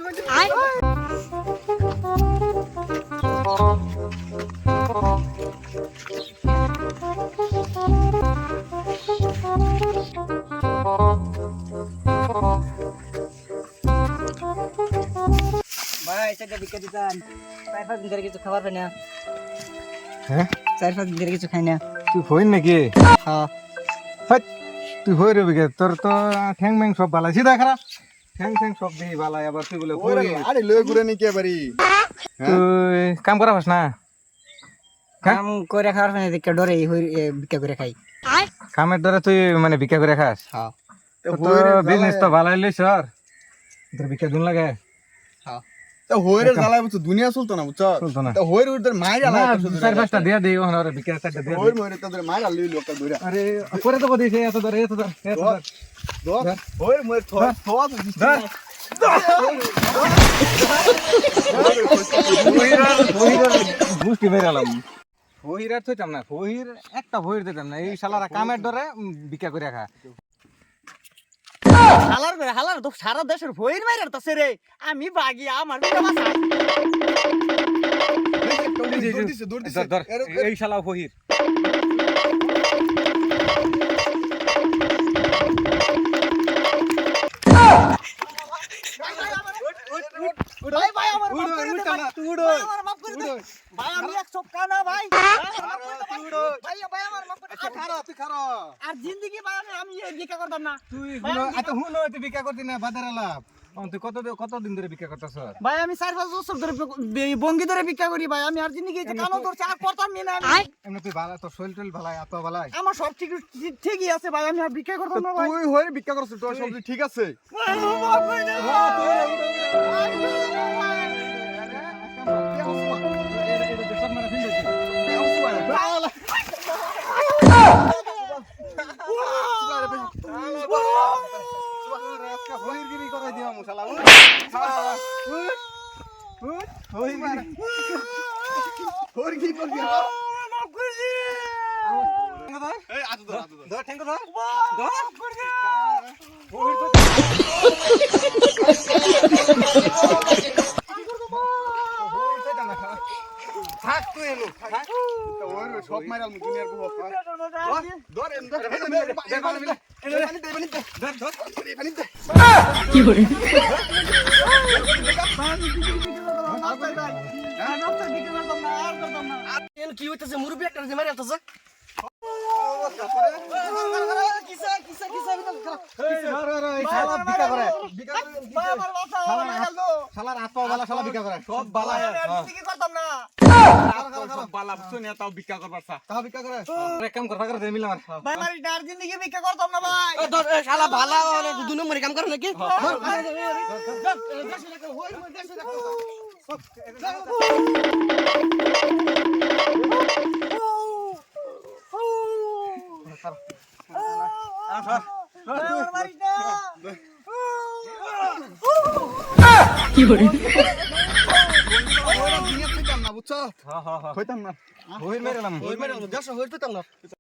ভাই এটা বিকে দিতাম 4-5 দিন ধরে কিছু খাবার পাই না। হ্যাঁ 4-5 দিন ধরে কিছু খাই না। তুই হইন নাকি? হ্যাঁ হাট তুই হই রে বিকে তোর তো ঠ্যাং ম্যাং সব বালা সিধা খারাপ ঠ্যাং ঠ্যাং সব দিই বালা আবার তুই বলে হই আরে লই ঘুরে নি কে বাড়ি তুই কাম করা পাস না কাম করে খাবার পাই না দেখে ডরে বিকে করে খাই। কামের দ্বারা তুই মানে ভিক্ষা করে খাস হ্যাঁ বিজনেস তো ভালো হইলে সর তোর ভিক্ষা দুন লাগে তা হইরে জ্বালায় বুঝছো দুনিয়া চলতো না বুঝছো চলতো না। তা হইরে উড়দের মাইরা না, লাগে শুধু 4-5টা দিয়া দেই ওখানে ওরা ভিক্ষা 4টা দিয়া হইর মইরে তাদের মাইরা লই লোকটা ধইরা আরে করে তো বদিছে এত ধর দর হইর মইর থো থো ধর বুঝতে পেরালাম ফহির আর থইতাম না ফহির একটা ফহির দিতাম না এই শালারা কামের ডরে ভিক্ষা করে খা হালার তো সারা দেশের ভয়ের মাইরার তো রে আমি বাগি আমার বিটা বাসা। দৌড় দিছে ধর এই শালা ফহির ভাই ভাই আমার মাফ করে দে ভাই ভাই আমার মাফ করে দে ভাই আমি এক সপ্তাহ না ভাই ভাই ভাই আমার মাফ করে দে তুই খারা আর জিন্দেগি ভাই আমি বিকা করতাম না তুই হুনো তুই ভিক্ষা করতি না বাজারে লাভ তুই কতদিন ধরে ভিক্ষা করতেছ ভাই আমি 4-5 বছর ধরে বঙ্গি ধরে বিকা করি ভাই আমি আর জিন্দেগি কানো তোর চা করতাম না আমি এমনি তুই ভালো তোর শরীর টল ভালাই আত্মা ভালাই আমার সব ঠিকই আছে ভাই আমি আর বিকা করতাম না ভাই তুই হইরে ভিক্ষা করছিস তোর সব ঠিক আছে ভাই, মাফ করে দে হইরগিরি করাই দিও মুশালা হইরগিরি করবি মাফ করে দে এই আতো ধর ধর ঠ্যাঙ্গ ধর মাফ করে দে থাক তুই এলো থাক ওর সব মাইরাল দুনিয়ার বহু ধর এম ধর কি করে কি হইতেছে মুরব্বি একটা যে মারি আসতেছে শালার আত্মা বালা শালা ভিক্ষা করে সব বালা বালা বুঝছো না তাও ভিক্ষা করবার তাও ভিক্ষা করে এক কাম কর ফাকর দে মিল আমার ভাই মারি ডার জিন্দেগি বিকা করতাম না ভাই শালা ভালা দুই নম্বরে কাম করে নাকি কি করে দুনিয়া থেকে না বুঝছো হ্যাঁ হ্যাঁ হ্যাঁ হইতাম না হইর মেরালাম দেশ হইতে না